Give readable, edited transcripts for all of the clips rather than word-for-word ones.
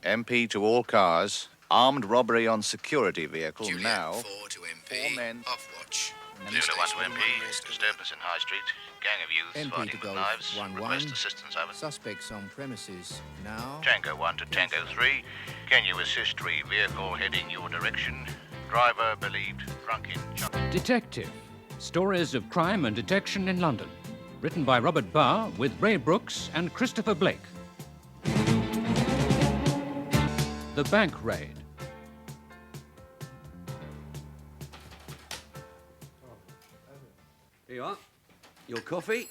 MP to all cars. Armed robbery on security vehicle Juliet, now. 4 to MP. 4 men. Off watch. Zulu 1 to MP. Disturbance in High Street. Gang of youths MP fighting to with Golf knives. 1-1. Request assistance, over. Suspects on premises now. Tango 1 to Tango 3. Can you assist vehicle heading your direction? Driver believed drunk in... Detective. Stories of crime and detection in London. Written by Robert Barr with Ray Brooks and Christopher Blake. The Bank Raid. Here you are. Your coffee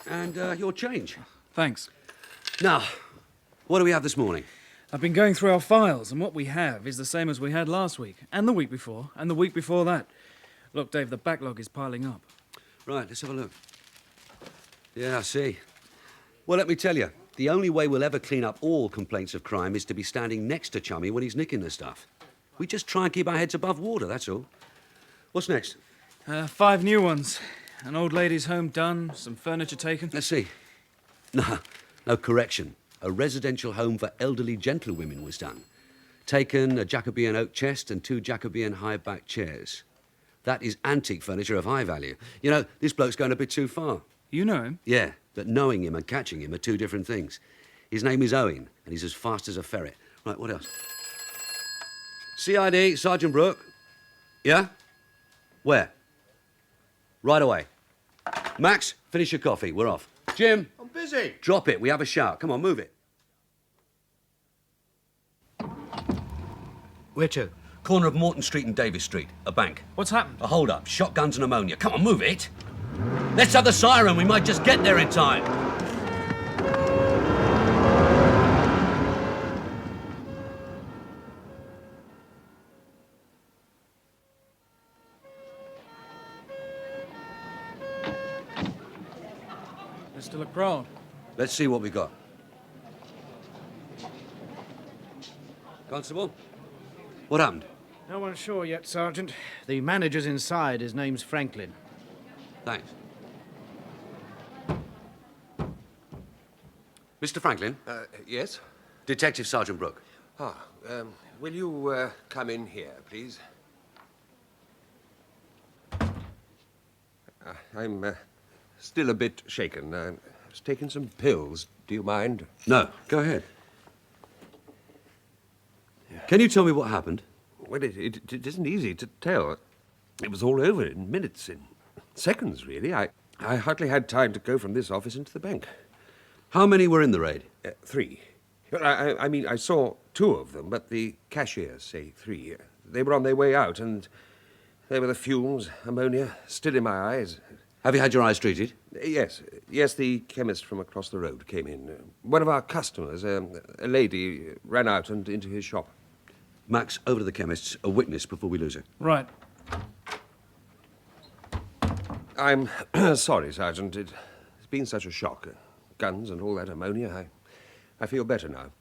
and your change. Thanks. Now, what do we have this morning? I've been going through our files, and what we have is the same as we had last week, and the week before, and the week before that. Look, Dave, the backlog is piling up. Right, let's have a look. Yeah, I see. Well, let me tell you, the only way we'll ever clean up all complaints of crime is to be standing next to Chummy when he's nicking the stuff. We just try and keep our heads above water, that's all. What's next? 5 new ones. An old lady's home done, some furniture taken. Let's see. No, correction. A residential home for elderly gentlewomen was done. Taken a Jacobean oak chest and 2 Jacobean high-back chairs. That is antique furniture of high value. You know, this bloke's going a bit too far. You know him? Yeah, but knowing him and catching him are 2 different things. His name is Owen, and he's as fast as a ferret. Right, what else? CID, Sergeant Brook. Yeah? Where? Right away. Max, finish your coffee. We're off. Jim. I'm busy. Drop it. We have a shout. Come on, move it. Where to? Corner of Morton Street and Davis Street. A bank. What's happened? A hold-up. Shotguns and ammonia. Come on, move it. Let's have the siren. We might just get there in time. There's still a crowd. Let's see what we got. Constable? What happened? No one's sure yet, Sergeant. The manager's inside. His name's Franklin. Thanks. Mr. Franklin? Yes? Detective Sergeant Brook. Will you come in here, please? I'm still a bit shaken. I was taking some pills. Do you mind? No, go ahead. Can you tell me what happened? Well, it isn't easy to tell. It was all over in minutes, in seconds, really. I hardly had time to go from this office into the bank. How many were in the raid? 3. I mean, I saw 2 of them, but the cashiers say 3. They were on their way out, and there were the fumes, ammonia, still in my eyes. Have you had your eyes treated? Yes, the chemist from across the road came in. One of our customers, a lady, ran out and into his shop. Max, over to the chemist's, a witness before we lose her. Right. I'm sorry, Sergeant. It's been such a shock. Guns and all that ammonia. I feel better now.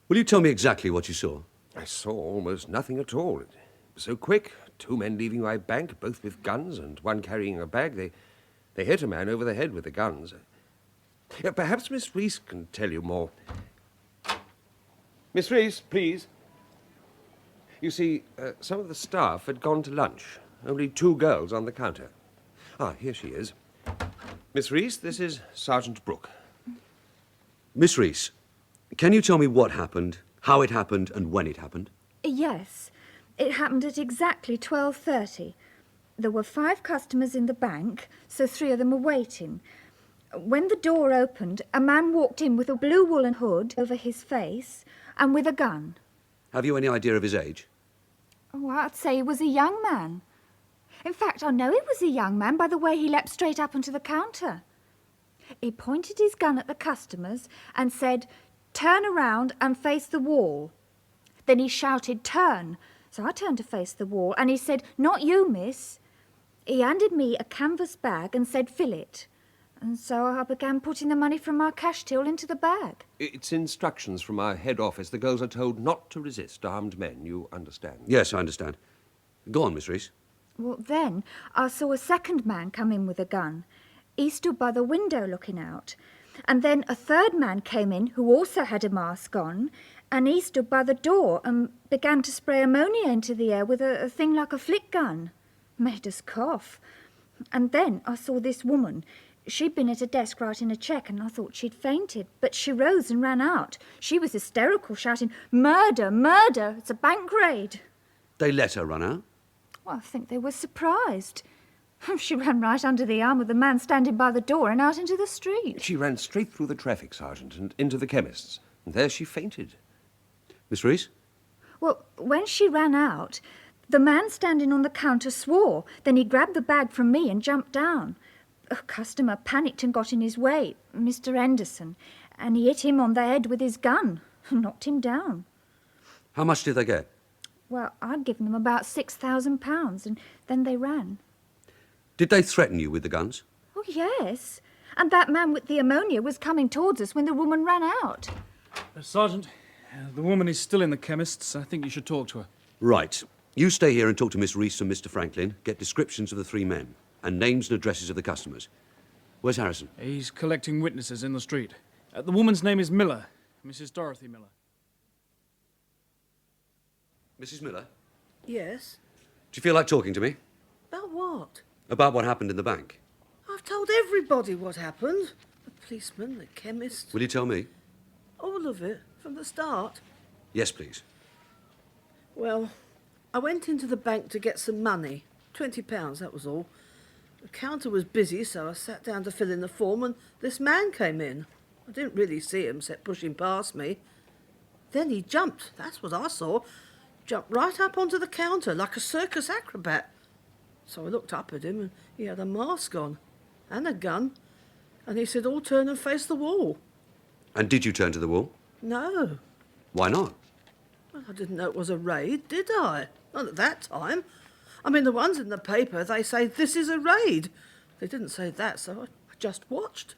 Will you tell me exactly what you saw? I saw almost nothing at all. It was so quick. 2 men leaving my bank, both with guns, and one carrying a bag. They hit a man over the head with the guns. Perhaps Miss Rees can tell you more. Miss Rees, please. You see, some of the staff had gone to lunch. Only 2 girls on the counter. Here she is. Miss Rees, this is Sergeant Brook. Miss Rees, can you tell me what happened, how it happened, and when it happened? Yes. It happened at exactly 12:30. There were 5 customers in the bank, so 3 of them were waiting. When the door opened, a man walked in with a blue woolen hood over his face and with a gun. Have you any idea of his age? Oh, I'd say he was a young man. In fact, I know he was a young man by the way he leapt straight up onto the counter. He pointed his gun at the customers and said, "Turn around and face the wall." Then he shouted, "Turn." So I turned to face the wall and he said, "Not you, miss." He handed me a canvas bag and said, "Fill it." And so I began putting the money from our cash till into the bag. It's instructions from our head office. The girls are told not to resist armed men. You understand? Yes, I understand. Go on, Miss Rees. Well, then I saw a second man come in with a gun. He stood by the window looking out. And then a third man came in who also had a mask on, and he stood by the door and began to spray ammonia into the air with a thing like a flick gun. Made us cough. And then I saw this woman. She'd been at a desk writing a cheque, and I thought she'd fainted, but she rose and ran out. She was hysterical, shouting, "Murder, murder, it's a bank raid." They let her run out? Well, I think they were surprised. She ran right under the arm of the man standing by the door and out into the street. She ran straight through the traffic, Sergeant, and into the chemist's. And there she fainted. Miss Rees? Well, when she ran out, the man standing on the counter swore. Then he grabbed the bag from me and jumped down. A customer panicked and got in his way, Mr. Henderson, and he hit him on the head with his gun and knocked him down. How much did they get? Well, I'd given them about £6,000, and then they ran. Did they threaten you with the guns? Oh, yes. And that man with the ammonia was coming towards us when the woman ran out. Sergeant, the woman is still in the chemist's. I think you should talk to her. Right. You stay here and talk to Miss Rees and Mr. Franklin. Get descriptions of the three men and names and addresses of the customers. Where's Harrison? He's collecting witnesses in the street. The woman's name is Miller, Mrs. Dorothy Miller. Mrs. Miller? Yes? Do you feel like talking to me? About what? About what happened in the bank? I've told everybody what happened. The policeman, the chemist. Will you tell me? All of it, from the start. Yes, please. Well, I went into the bank to get some money. £20, that was all. The counter was busy, so I sat down to fill in the form, and this man came in. I didn't really see him, except pushing past me. Then he jumped, that's what I saw. Jumped right up onto the counter, like a circus acrobat. So I looked up at him, and he had a mask on, and a gun. And he said, "All turn and face the wall." And did you turn to the wall? No. Why not? Well, I didn't know it was a raid, did I? Not at that time. I mean, the ones in the paper, they say, "This is a raid." They didn't say that, so I just watched.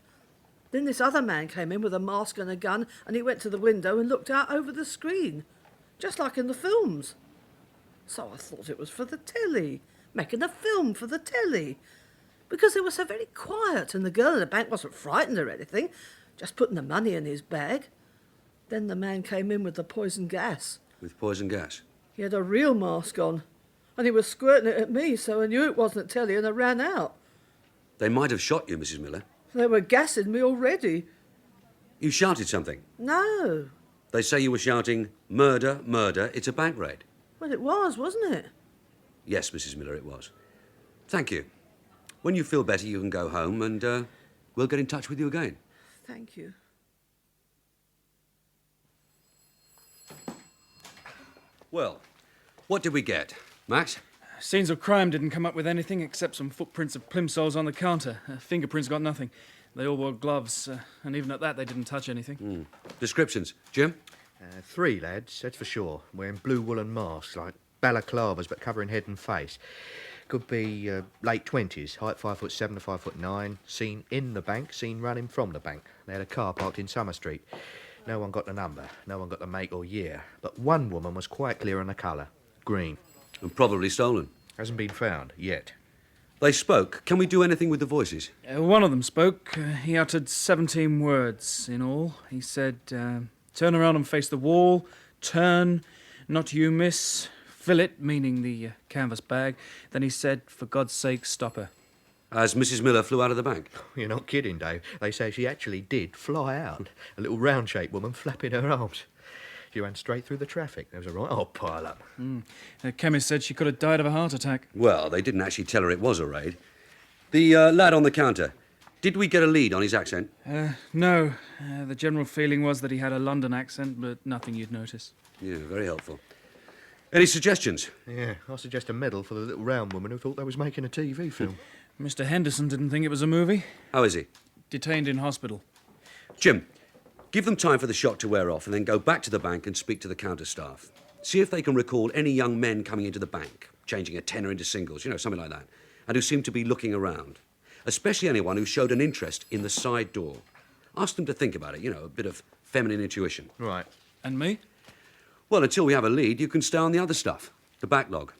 Then this other man came in with a mask and a gun, and he went to the window and looked out over the screen, just like in the films. So I thought it was for the telly, making a film for the telly. Because it was so very quiet, and the girl in the bank wasn't frightened or anything, just putting the money in his bag. Then the man came in with the poison gas. With poison gas? He had a real mask on, and he was squirting it at me, so I knew it wasn't telly, and I ran out. They might have shot you, Mrs. Miller. They were gassing me already. You shouted something. No. They say you were shouting, "Murder, murder, it's a bank raid." Well, it was, wasn't it? Yes, Mrs. Miller, it was. Thank you. When you feel better, you can go home, and we'll get in touch with you again. Thank you. Well, what did we get? Max? Scenes of crime didn't come up with anything except some footprints of plimsolls on the counter. Fingerprints got nothing. They all wore gloves, and even at that, they didn't touch anything. Descriptions. Jim? 3 lads, that's for sure, wearing blue woolen masks, like balaclavas, but covering head and face. Could be late 20s, height 5'7" to 5'9", seen in the bank, seen running from the bank. They had a car parked in Summer Street. No one got the number, no one got the make or year, but one woman was quite clear on the colour, green. And probably stolen. Hasn't been found, yet. They spoke. Can we do anything with the voices? One of them spoke. He uttered 17 words in all. He said, "Turn around and face the wall. Turn. Not you, miss. Fill it," meaning the canvas bag. Then he said, "For God's sake, stop her." As Mrs. Miller flew out of the bank. You're not kidding, Dave. They say she actually did fly out. A little round-shaped woman flapping her arms. She ran straight through the traffic. There was a right old pile-up. The chemist said she could have died of a heart attack. Well, they didn't actually tell her it was a raid. The lad on the counter, did we get a lead on his accent? No. The general feeling was that he had a London accent, but nothing you'd notice. Yeah, very helpful. Any suggestions? Yeah, I suggest a medal for the little round woman who thought they was making a TV film. Mr. Henderson didn't think it was a movie. How is he? Detained in hospital. Jim, give them time for the shock to wear off and then go back to the bank and speak to the counter staff. See if they can recall any young men coming into the bank, changing a tenner into singles, something like that, and who seemed to be looking around. Especially anyone who showed an interest in the side door. Ask them to think about it, a bit of feminine intuition. Right. And me? Well, until we have a lead, you can stay on the other stuff. The backlog.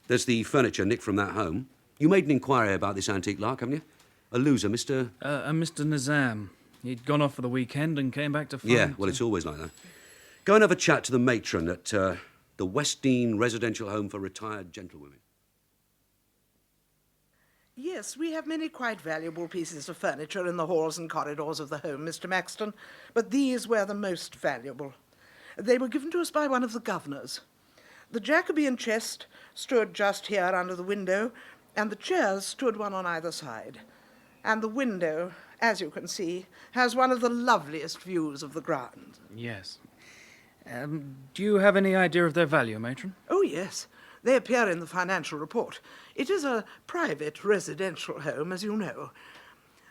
There's the furniture nicked from that home. You made an inquiry about this antique lark, haven't you? A loser, Mr... Mr. Nizam. He'd gone off for the weekend and came back to find... Yeah, well, it's always like that. Go and have a chat to the matron at the Westdean Residential Home for Retired Gentlewomen. Yes, we have many quite valuable pieces of furniture in the halls and corridors of the home, Mr. Maxton, but these were the most valuable. They were given to us by one of the governors. The Jacobean chest stood just here under the window, and the chairs stood one on either side. And the window, as you can see, has one of the loveliest views of the grounds. Yes. Do you have any idea of their value, Matron? Oh, yes. They appear in the financial report. It is a private residential home, as you know.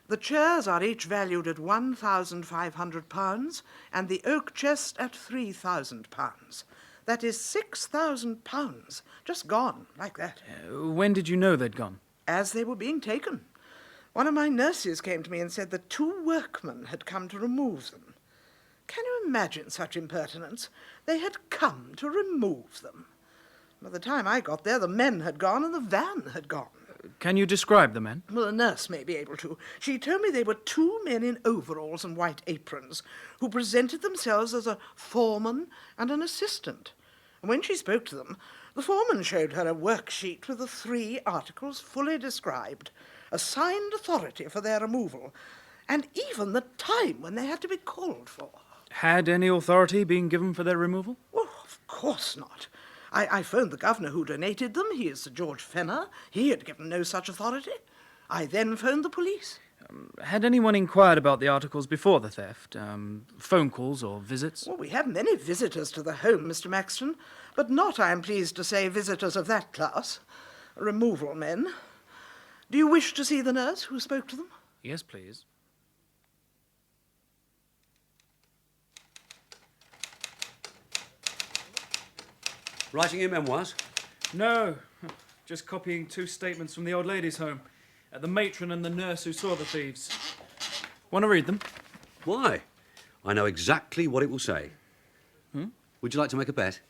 The chairs are each valued at £1,500 and the oak chest at £3,000. That is £6,000, just gone, like that. When did you know they'd gone? As they were being taken. One of my nurses came to me and said that 2 workmen had come to remove them. Can you imagine such impertinence? They had come to remove them. By the time I got there, the men had gone and the van had gone. Can you describe the men? Well, a nurse may be able to. She told me they were 2 men in overalls and white aprons who presented themselves as a foreman and an assistant. And when she spoke to them, the foreman showed her a worksheet with the 3 articles fully described, a signed authority for their removal, and even the time when they had to be called for. Had any authority been given for their removal? Oh, of course not. I phoned the governor who donated them. He is Sir George Fenner. He had given no such authority. I then phoned the police. Had anyone inquired about the articles before the theft? Phone calls or visits? Well, we have many visitors to the home, Mr. Maxton, but not, I am pleased to say, visitors of that class. Removal men. Do you wish to see the nurse who spoke to them? Yes, please. Writing your memoirs? No, just copying 2 statements from the old ladies' home. The matron and the nurse who saw the thieves. Want to read them? Why? I know exactly what it will say. Would you like to make a bet?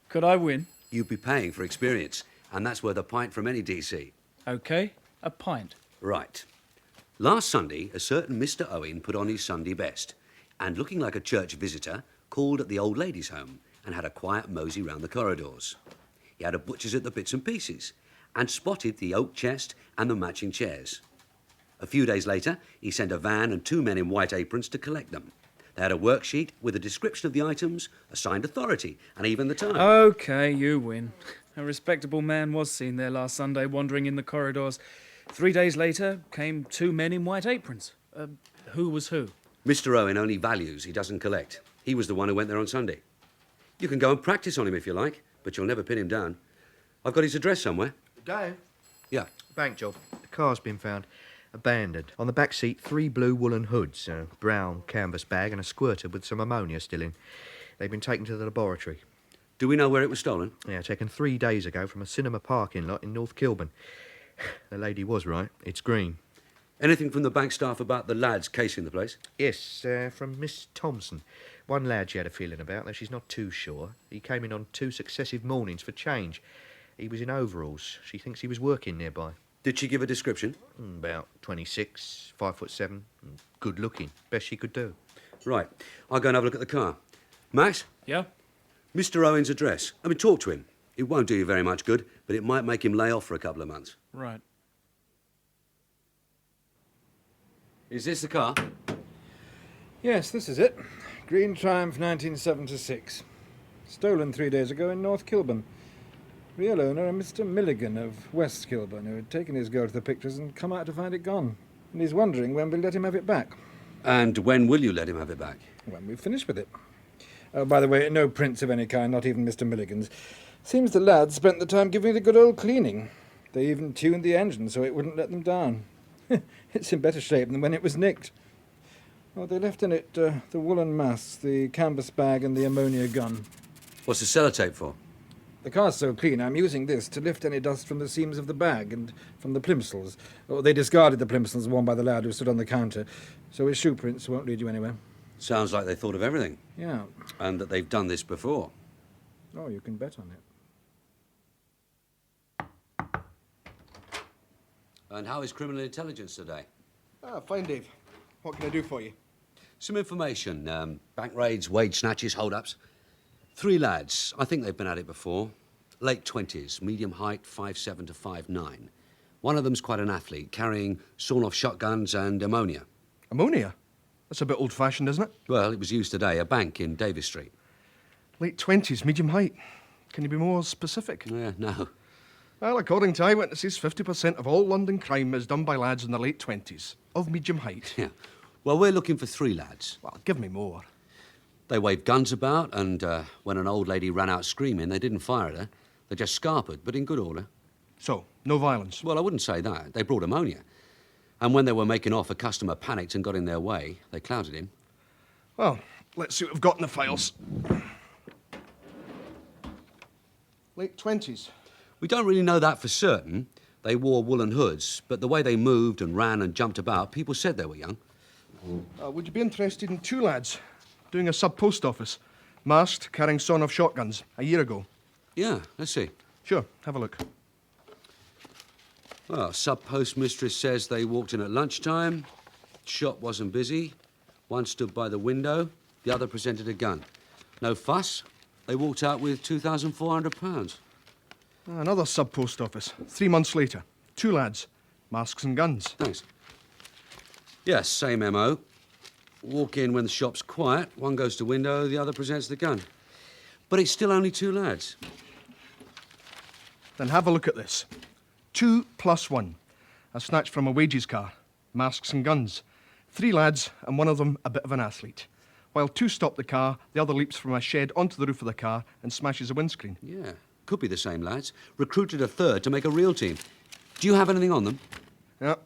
Could I win? You'd be paying for experience, and that's worth a pint from any DC. OK, a pint. Right. Last Sunday, a certain Mr. Owen put on his Sunday best, and looking like a church visitor, called at the old ladies' home and had a quiet mosey round the corridors. He had a butcher's at the bits and pieces and spotted the oak chest and the matching chairs. A few days later, he sent a van and 2 men in white aprons to collect them. They had a worksheet with a description of the items, a signed authority, and even the time. OK, you win. A respectable man was seen there last Sunday wandering in the corridors. 3 days later came 2 men in white aprons. Who was who? Mr. Owen only values, he doesn't collect. He was the one who went there on Sunday. You can go and practice on him if you like, but you'll never pin him down. I've got his address somewhere. Dave? Yeah. Bank job. The car's been found. Abandoned. On the back seat, 3 blue woolen hoods, a brown canvas bag and a squirter with some ammonia still in. They've been taken to the laboratory. Do we know where it was stolen? Yeah, taken 3 days ago from a cinema parking lot in North Kilburn. The lady was right. It's green. Anything from the bank staff about the lads casing the place? Yes, from Miss Timson. One lad she had a feeling about, though she's not too sure. He came in on 2 successive mornings for change. He was in overalls. She thinks he was working nearby. Did she give a description? About 26, 5'7", good looking. Best she could do. Right. I'll go and have a look at the car. Max? Yeah? Mr. Owen's address. I mean, talk to him. It won't do you very much good, but it might make him lay off for a couple of months. Right. Is this the car? Yes, this is it. Green Triumph 1976. Stolen 3 days ago in North Kilburn. Real owner, a Mr. Milligan of West Kilburn, who had taken his girl to the pictures and come out to find it gone. And he's wondering when we'll let him have it back. And when will you let him have it back? When we've finished with it. Oh, by the way, no prints of any kind, not even Mr. Milligan's. Seems the lads spent the time giving it a good old cleaning. They even tuned the engine so it wouldn't let them down. It's in better shape than when it was nicked. Well, they left in it the woolen mask, the canvas bag and the ammonia gun. What's the sellotape for? The car's so clean, I'm using this to lift any dust from the seams of the bag and from the plimsolls. Oh, they discarded the plimsolls worn by the lad who stood on the counter, so his shoe prints won't lead you anywhere. Sounds like they thought of everything. Yeah. And that they've done this before. Oh, you can bet on it. And how is criminal intelligence today? Ah, fine, Dave. What can I do for you? Some information. Bank raids, wage snatches, hold-ups. 3 lads. I think they've been at it before. Late 20s, medium height, 5'7" to 5'9". One of them's quite an athlete, carrying sawn-off shotguns and ammonia. Ammonia? That's a bit old-fashioned, isn't it? Well, it was used today, a bank in Davis Street. Late 20s, medium height. Can you be more specific? Yeah, no. Well, according to eyewitnesses, 50% of all London crime is done by lads in their late 20s, of medium height. Yeah. Well, we're looking for 3 lads. Well, give me more. They waved guns about, and when an old lady ran out screaming, they didn't fire at her. They just scarpered, but in good order. So, no violence? Well, I wouldn't say that. They brought ammonia. And when they were making off, a customer panicked and got in their way. They clouted him. Well, let's see what we've got in the files. Late 20s. We don't really know that for certain. They wore woolen hoods, but the way they moved and ran and jumped about, people said they were young. Would you be interested in 2 lads doing a sub-post office, masked, carrying sawn-off shotguns, a year ago? Yeah, let's see. Sure, have a look. Well, sub-post mistress says they walked in at lunchtime. Shop wasn't busy. One stood by the window. The other presented a gun. No fuss. They walked out with £2,400. Another sub-post office, 3 months later. 2 lads, masks and guns. Thanks. Yes, same MO. Walk in when the shop's quiet. One goes to window, the other presents the gun. But it's still only 2 lads. Then have a look at this. 2 plus 1. A snatch from a wages car. Masks and guns. 3 lads, and one of them a bit of an athlete. While 2 stop the car, the other leaps from a shed onto the roof of the car and smashes a windscreen. Yeah, could be the same lads. Recruited a 3rd to make a real team. Do you have anything on them? Yeah,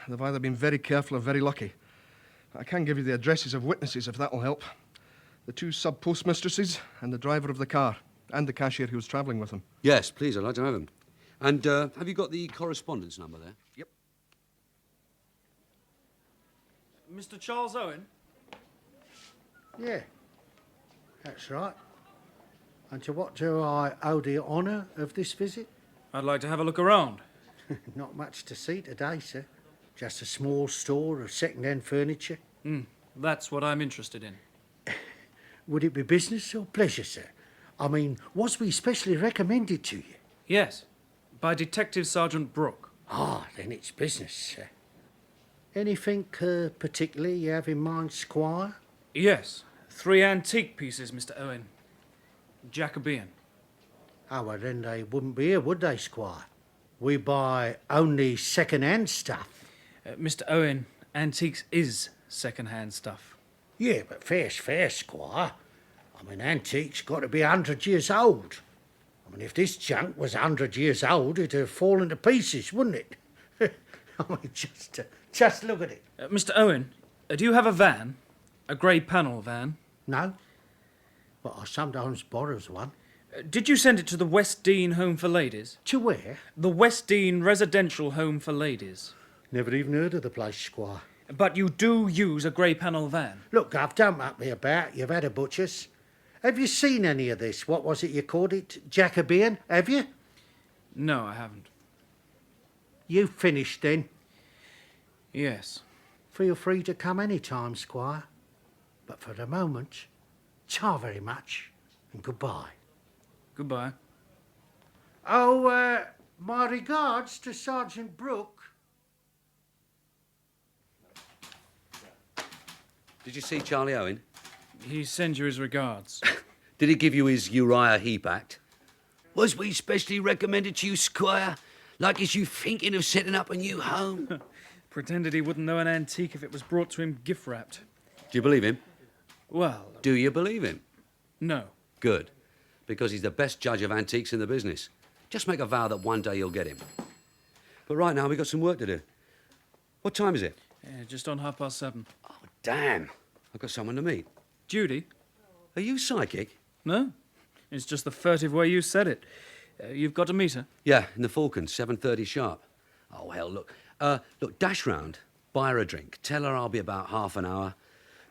they've either been very careful or very lucky. I can give you the addresses of witnesses if that'll help. The 2 sub-postmistresses and the driver of the car, and the cashier who was travelling with them. Yes, please, I'd like to have them. And have you got the correspondence number there? Yep. Mr. Charles Owen? Yeah, that's right. And to what do I owe the honour of this visit? I'd like to have a look around. Not much to see today, sir. Just a small store of second-hand furniture. That's what I'm interested in. Would it be business or pleasure, sir? I mean, was we specially recommended to you? Yes, by Detective Sergeant Brook. Ah, then it's business, sir. Anything particularly you have in mind, Squire? Yes, 3 antique pieces, Mr. Owen. Jacobean. Oh, well, then they wouldn't be here, would they, Squire? We buy only second-hand stuff. Mr. Owen, antiques is second-hand stuff. Yeah, but fair's fair, Squire. I mean, antiques got to be 100 years old. I mean, if this junk was 100 years old, it'd have fallen to pieces, wouldn't it? I mean, just look at it. Mr. Owen, do you have a van? A grey panel van? No, but I sometimes borrows one. Did you send it to the West Dean Home for Ladies? To where? The West Dean Residential Home for Ladies. Never even heard of the place, Squire. But you do use a grey panel van? Look, Gov, don't muck me about. You've had a butcher's. Have you seen any of this? What was it you called it? Jacobean? Have you? No, I haven't. You finished then? Yes. Feel free to come any time, Squire. But for the moment, ta very much and goodbye. Goodbye. Oh, my regards to Sergeant Brook. Did you see Charlie Owen? He sends you his regards. Did he give you his Uriah Heep Act? Was we specially recommended to you, Squire? Like is you thinking of setting up a new home? Pretended he wouldn't know an antique if it was brought to him gift-wrapped. Do you believe him? Well... Do you believe him? No. Good. Because he's the best judge of antiques in the business. Just make a vow that one day you'll get him. But right now, we've got some work to do. What time is it? Just on 7:30. Oh, damn. I've got someone to meet. Judie? Are you psychic? No. It's just the furtive way you said it. You've got to meet her? Yeah, in the Falcon, 7:30 sharp. Oh, hell, look. Look, dash round, buy her a drink. Tell her I'll be about half an hour.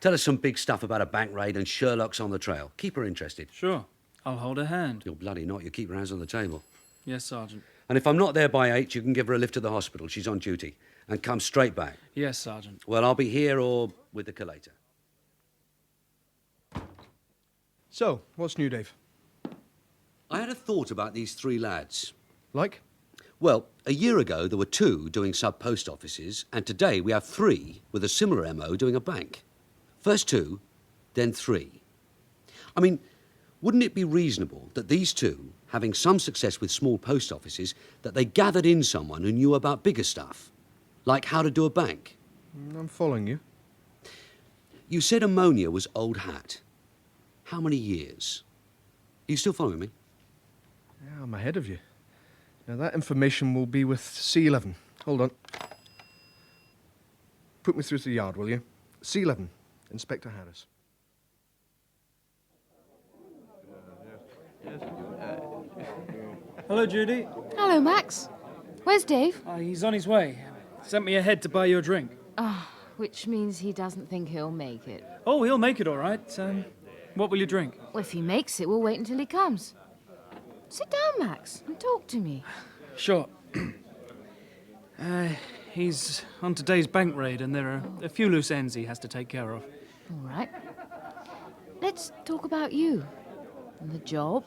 Tell her some big stuff about a bank raid and Sherlock's on the trail. Keep her interested. Sure. I'll hold her hand. You're bloody not. You keep her hands on the table. Yes, Sergeant. And if I'm not there by 8, you can give her a lift to the hospital. She's on duty. And come straight back. Yes, Sergeant. Well, I'll be here or with the collator. So, what's new, Dave? I had a thought about these three lads. Like? Well, a year ago there were 2 doing sub-post offices, and today we have 3 with a similar MO doing a bank. First 2, then 3. I mean, wouldn't it be reasonable that these 2, having some success with small post offices, that they gathered in someone who knew about bigger stuff? Like how to do a bank? I'm following you. You said ammonia was old hat. How many years? Are you still following me? Yeah, I'm ahead of you. Now, that information will be with C11. Hold on. Put me through to the yard, will you? C11, Inspector Harris. Hello, Judie. Hello, Max. Where's Dave? He's on his way. Sent me ahead to buy you a drink. Which means he doesn't think he'll make it. Oh, he'll make it all right. What will you drink? Well, if he makes it, we'll wait until he comes. Sit down, Max, and talk to me. Sure. He's on today's bank raid, and there are a few loose ends he has to take care of. All right. Let's talk about you. And the job.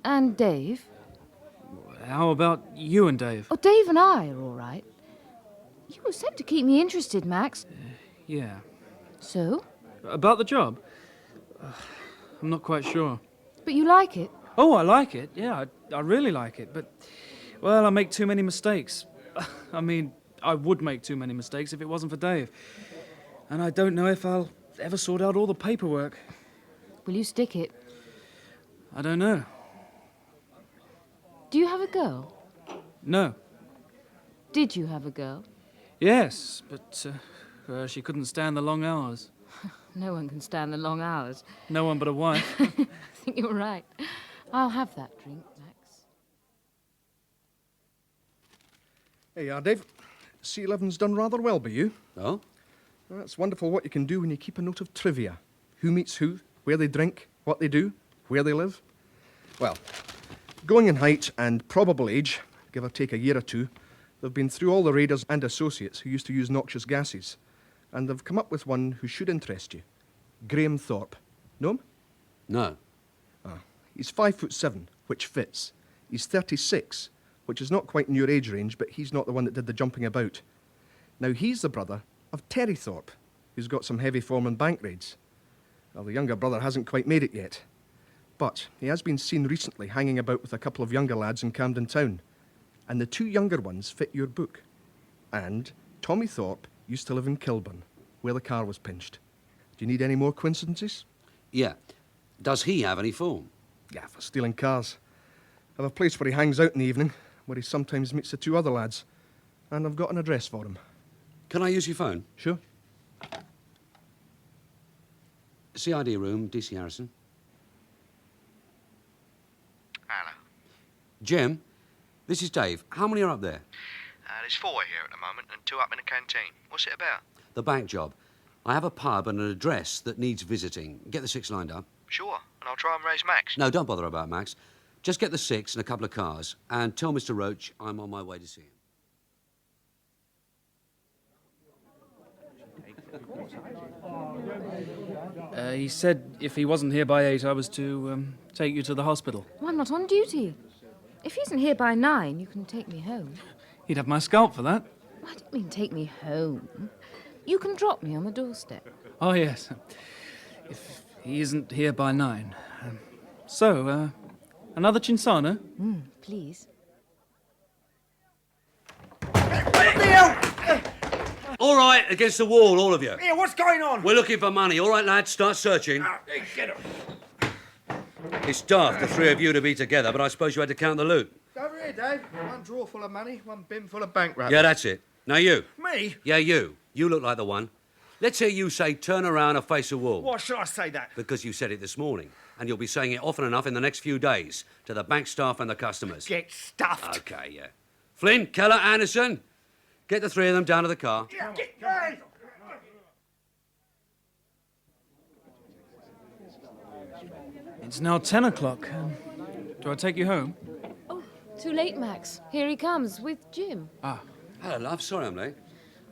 And Dave. How about you and Dave? Oh, Dave and I are all right. You were sent to keep me interested, Max. Yeah. So? About the job? I'm not quite sure. But you like it? Oh, I like it. Yeah, I really like it. But, well, I make too many mistakes. I mean, I would make too many mistakes if it wasn't for Dave. And I don't know if I'll ever sort out all the paperwork. Will you stick it? I don't know. Do you have a girl? No. Did you have a girl? Yes, but she couldn't stand the long hours. No one can stand the long hours. No one but a wife. I think you're right. I'll have that drink, Max. There you are, Dave. C11's done rather well by you. Oh? Well, it's wonderful what you can do when you keep a note of trivia. Who meets who, where they drink, what they do, where they live. Well, going in height and probable age, give or take a year or two, they've been through all the raiders and associates who used to use noxious gases, and they've come up with one who should interest you. Graham Thorpe. Know him? No. He's 5'7", which fits. He's 36, which is not quite in your age range, but he's not the one that did the jumping about. Now, he's the brother of Terry Thorpe, who's got some heavy form in bank raids. Well, the younger brother hasn't quite made it yet. But he has been seen recently hanging about with a couple of younger lads in Camden Town. And the 2 younger ones fit your book. And Tommy Thorpe used to live in Kilburn, where the car was pinched. Do you need any more coincidences? Yeah. Does he have any form? Yeah, for stealing cars. I have a place where he hangs out in the evening, where he sometimes meets the 2 other lads. And I've got an address for him. Can I use your phone? Sure. CID room, DC Harrison. Hello. Jim, this is Dave. How many are up there? There's 4 here at the moment and 2 up in the canteen. What's it about? The bank job. I have a pub and an address that needs visiting. Get the 6 lined up. Sure, and I'll try and raise Max. No, don't bother about Max. Just get the 6 and a couple of cars. And tell Mr. Roach I'm on my way to see him. He said if he wasn't here by 8, I was to take you to the hospital. Well, I'm not on duty. If he isn't here by 9, you can take me home. He'd have my scalp for that. I didn't mean take me home. You can drop me on the doorstep. Oh, yes. If he isn't here by 9. So, another Chinsana? Please. All right, against the wall, all of you. Yeah, what's going on? We're looking for money. All right, lads, start searching. Get up. It's daft, the 3 of you to be together, but I suppose you had to count the loot. Over here, Dave. 1 drawer full of money, 1 bin full of bank wraps. Yeah, that's it. Now you. Me? Yeah, you. You look like the one. Let's hear you say turn around and face the wall. Why should I say that? Because you said it this morning, and you'll be saying it often enough in the next few days to the bank staff and the customers. Get stuffed. Okay, yeah. Flynn, Keller, Anderson, get the 3 of them down to the car. Yeah, It's now 10 o'clock. Do I take you home? Oh, too late, Max. Here he comes with Jim. Ah. Hello, love. Sorry I'm late.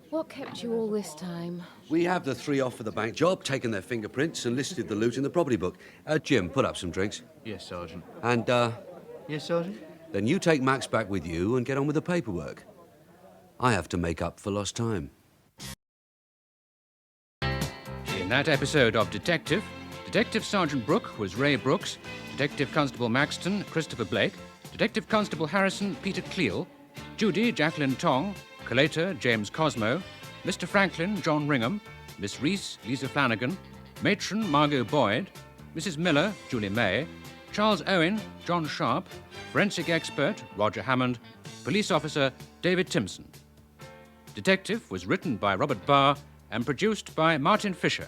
What kept you all this time? We have the 3 off for the bank job, taken their fingerprints and listed the loot in the property book. Jim, put up some drinks. Yes, Sergeant. And, Yes, Sergeant? then you take Max back with you and get on with the paperwork. I have to make up for lost time. In that episode of Detective Sergeant Brook was Ray Brooks, Detective Constable Maxton, Christopher Blake, Detective Constable Harrison, Peter Cleall, Judie, Jacqueline Tong, Collator, James Sosmo, Mr. Franklin, John Ringham, Miss Rees, Liza Flanagan, Matron, Margot Boyd, Mrs. Miller, Julie May, Charles Owen, John Sharp, Forensic Expert, Roger Hammond, Police Officer, David Timson. Detective was written by Robert Barr and produced by Martin Fisher.